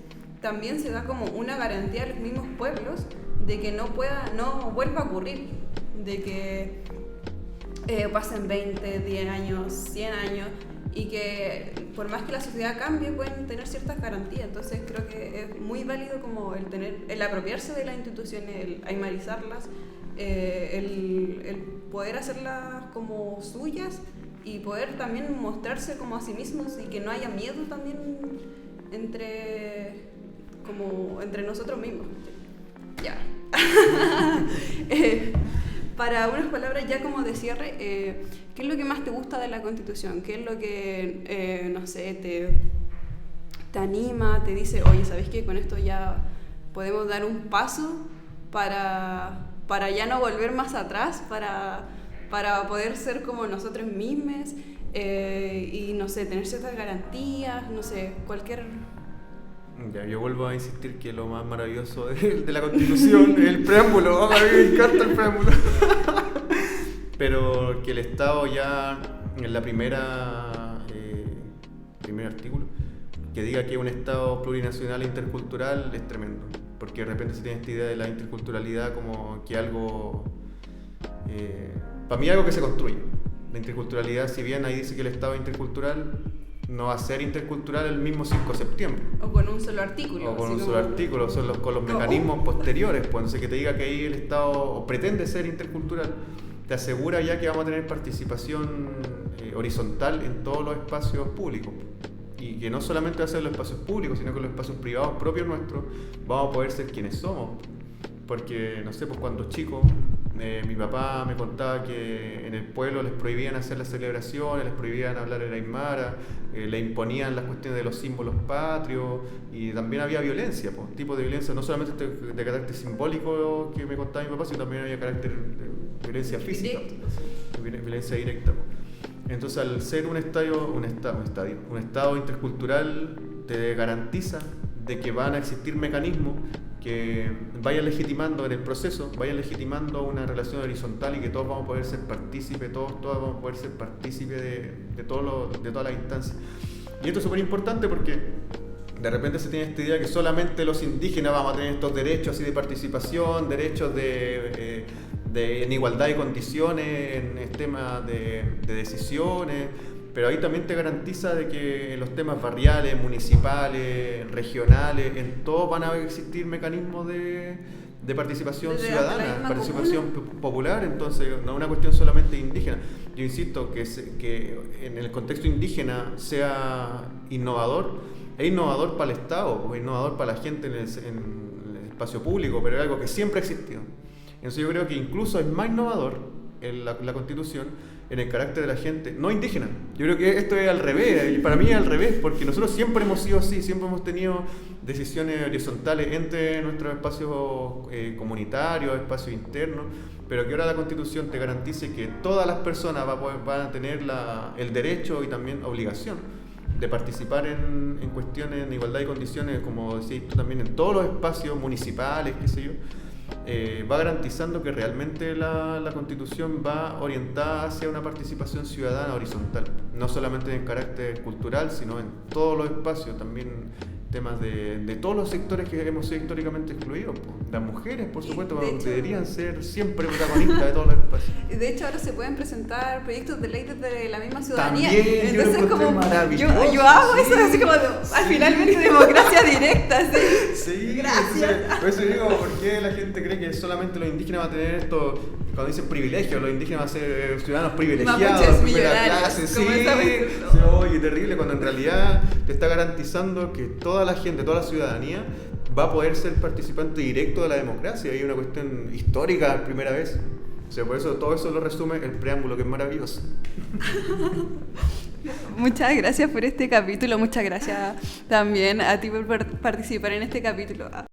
también se da como una garantía a los mismos pueblos de que no vuelva a ocurrir, de que pasen 20, 10 años, 100 años, y que por más que la sociedad cambie pueden tener ciertas garantías. Entonces creo que es muy válido como el apropiarse de las instituciones, el aymarizarlas, el poder hacerlas como suyas y poder también mostrarse como a sí mismos, y que no haya miedo también entre nosotros mismos. Ya. Para unas palabras ya como de cierre, ¿qué es lo que más te gusta de la Constitución? ¿Qué es lo que, no sé, te anima, te dice, oye, ¿sabes qué? Con esto ya podemos dar un paso para ya no volver más atrás, para poder ser como nosotros mismos y, no sé, tener ciertas garantías, no sé, cualquier... Ya, yo vuelvo a insistir que lo más maravilloso de la Constitución es el preámbulo. A mí me encanta el preámbulo. Pero que el Estado ya en la primer artículo que diga que un Estado plurinacional e intercultural es tremendo, porque de repente se tiene esta idea de la interculturalidad como que algo, para mí algo que se construye. La interculturalidad, si bien ahí dice que el Estado es intercultural, no va a ser intercultural el mismo 5 de septiembre. O con un solo artículo. O con un solo artículo, con los mecanismos posteriores. Pues, no sé, que te diga que ahí el Estado pretende ser intercultural, te asegura ya que vamos a tener participación horizontal en todos los espacios públicos. Y que no solamente va a ser en los espacios públicos, sino que en los espacios privados propios nuestros vamos a poder ser quienes somos. Porque, no sé, pues cuando chico, mi papá me contaba que en el pueblo les prohibían hacer las celebraciones, les prohibían hablar en aymara, le imponían las cuestiones de los símbolos patrios, y también había violencia, pues, tipo de violencia, no solamente de carácter simbólico que me contaba mi papá, sino también había carácter de violencia física, violencia directa. Entonces, al ser un Estado intercultural, te garantiza de que van a existir mecanismos que vayan legitimando en el proceso, vayan legitimando una relación horizontal, y que todos vamos a poder ser partícipes, todas vamos a poder ser partícipes de todas las instancias. Y esto es súper importante porque de repente se tiene esta idea que solamente los indígenas vamos a tener estos derechos así de participación, derechos en igualdad de condiciones, en temas de decisiones, pero ahí también te garantiza de que en los temas barriales, municipales, regionales, en todos van a existir mecanismos de participación ciudadana, participación popular. Entonces no es una cuestión solamente indígena. Yo insisto que en el contexto indígena sea innovador, es innovador para el Estado, es innovador para la gente en el espacio público, pero es algo que siempre ha existido. Entonces yo creo que incluso es más innovador en la Constitución en el carácter de la gente no indígena. Yo creo que esto es al revés, para mí es al revés, porque nosotros siempre hemos sido así, siempre hemos tenido decisiones horizontales entre nuestros espacios comunitarios, espacios internos, pero que ahora la Constitución te garantice que todas las personas van a tener el derecho y también obligación de participar en cuestiones de igualdad de condiciones, como decís tú también, en todos los espacios municipales, qué sé yo. Va garantizando que realmente la Constitución va orientada hacia una participación ciudadana horizontal, no solamente en carácter cultural, sino en todos los espacios, también temas de todos los sectores que hemos sido históricamente excluidos. Las mujeres, por supuesto, deberían ser siempre protagonistas de todos los espacios. De hecho, ahora se pueden presentar proyectos de ley desde la misma ciudadanía. También, entonces, yo hago eso, así como finalmente democracia directa. Sí, gracias. Por eso digo, ¿por qué la gente cree que solamente los indígenas van a tener esto? Cuando dicen privilegios, los indígenas van a ser ciudadanos privilegiados, primera clase, sí, oye, terrible, cuando en realidad te está garantizando que toda la gente, toda la ciudadanía va a poder ser participante directo de la democracia, y es una cuestión histórica, primera vez. O sea, por eso todo eso lo resume el preámbulo, que es maravilloso. Muchas gracias por este capítulo, muchas gracias también a ti por participar en este capítulo.